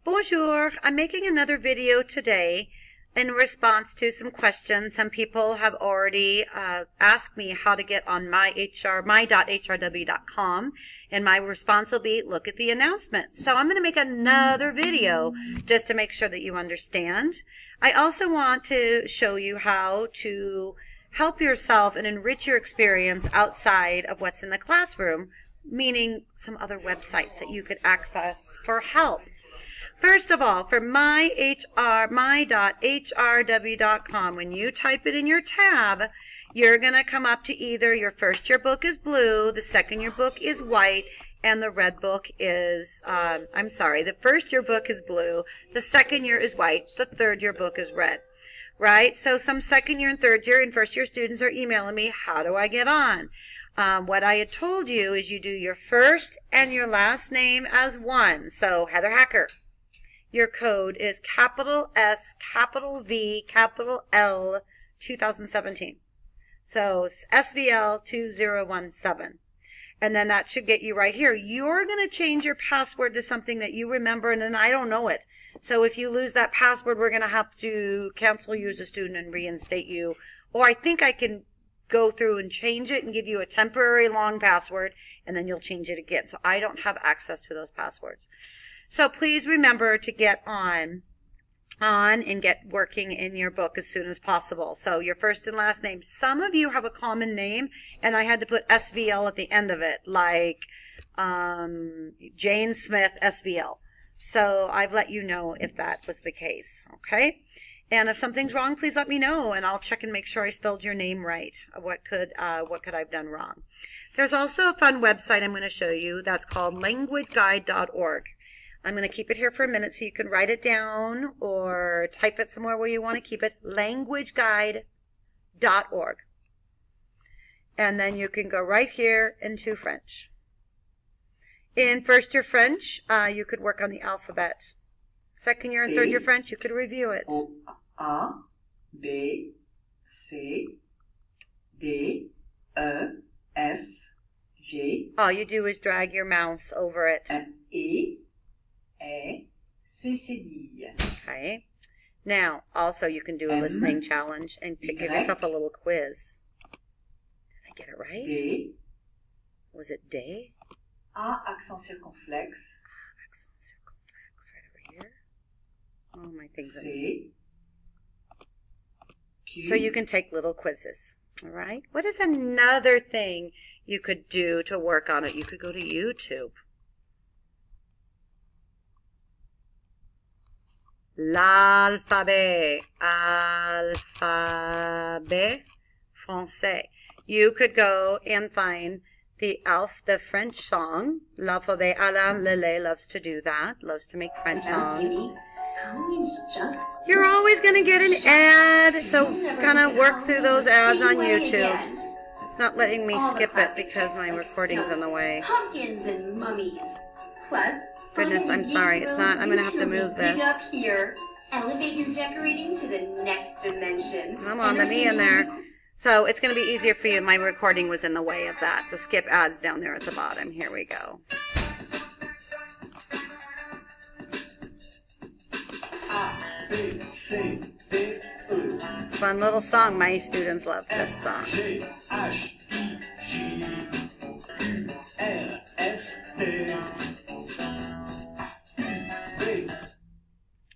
Bonjour, I'm making another video today in response to some questions. Some people have already asked me how to get on my.hrw.com, and my response will be, look at the announcement. So I'm going to make another video just to make sure that you understand. I also want to show you how to help yourself and enrich your experience outside of what's in the classroom, meaning some other websites that you could access for help. First of all, for my.hrw.com, when you type it in your tab, you're going to come up to either your first year book is blue, the second year book is white, and the red book is, the first year book is blue, the second year is white, the third year book is red. Right? So some second year and third year and first year students are emailing me, how do I get on? What I had told you is you do your first and your last name as one. So Heather Hacker. Your code is capital S, capital V, capital L, 2017. So it's SVL 2017. And then that should get you right here. You're going to change your password to something that you remember, and then I don't know it. So if you lose that password, we're going to have to cancel you as a student and reinstate you. Or I think I can go through and change it and give you a temporary long password, and then you'll change it again. So I don't have access to those passwords. So please remember to get on and get working in your book as soon as possible. So your first and last name. Some of you have a common name, and I had to put SVL at the end of it, like Jane Smith SVL. So I've let you know if that was the case, okay? And if something's wrong, please let me know, and I'll check and make sure I spelled your name right. What could I've done wrong? There's also a fun website I'm going to show you that's called languageguide.org. I'm going to keep it here for a minute so you can write it down or type it somewhere where you want to keep it. Languageguide.org. And then you can go right here into French. In first year French, you could work on the alphabet. Second year and third year French, you could review it. A, B, C, D, E, F, G. All you do is drag your mouse over it. E, A, C, C, D. Okay. Now, also you can do a listening challenge and give yourself a little quiz. Did I get it right? D. Was it day? A, accent circonflexe. Accent circumflex right over here. Oh, my things. C. Q. So you can take little quizzes. All right. What is another thing you could do to work on it? You could go to YouTube. L'alphabet. Alphabet français. You could go and find the French song. L'alphabet. Alain Lele loves to do that. Loves to make French songs. You're always going to get an ad, so kind of work through those ads on YouTube. It's not letting me skip it because my recording's in the way. Pumpkins and mummies. Plus, goodness, I'm sorry. It's not. I'm going to have to move this. Up here. Elevate your decorating to the next dimension. Come on, let me in there. So it's going to be easier for you. My recording was in the way of that. The skip ads down there at the bottom. Here we go. Fun little song. My students love this song.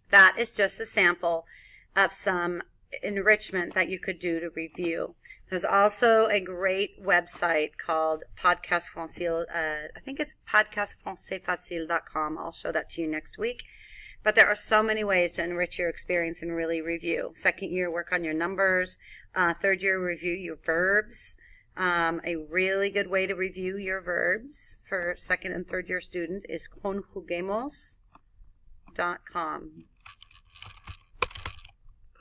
That is just a sample of some enrichment that you could do to review. There's also a great website called Podcast Français. I think it's podcastfrancaisfacile.com. I'll show that to you next week. But there are so many ways to enrich your experience and really review. Second year, work on your numbers. Third year, review your verbs. A really good way to review your verbs for second and third year student is conjuguemos.com.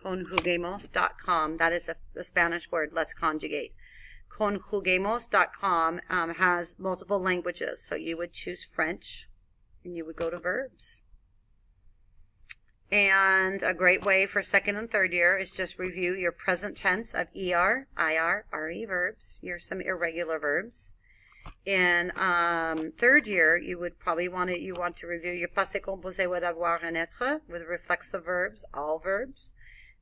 Conjuguemos.com. That is the Spanish word. Let's conjugate. Conjuguemos.com has multiple languages. So you would choose French and you would go to verbs. And a great way for second and third year is just review your present tense of ER, IR, RE verbs, some irregular verbs. in third year, you would probably want to review your passé composé with avoir and être, with reflexive verbs, all verbs.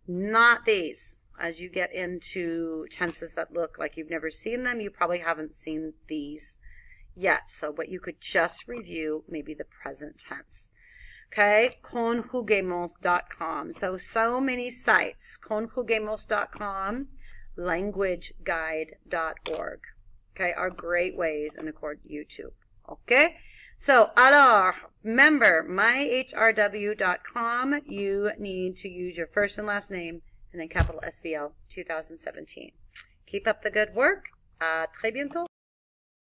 Not these. As you get into tenses that look like you've never seen them, you probably haven't seen these yet. So, but you could just review maybe the present tense. Okay, conjuguemos.com. So many sites. Conjuguemos.com, languageguide.org. Okay, are great ways, and of course, YouTube. Okay, so alors, remember, myhrw.com, you need to use your first and last name, and then capital SVL 2017. Keep up the good work. À très bientôt.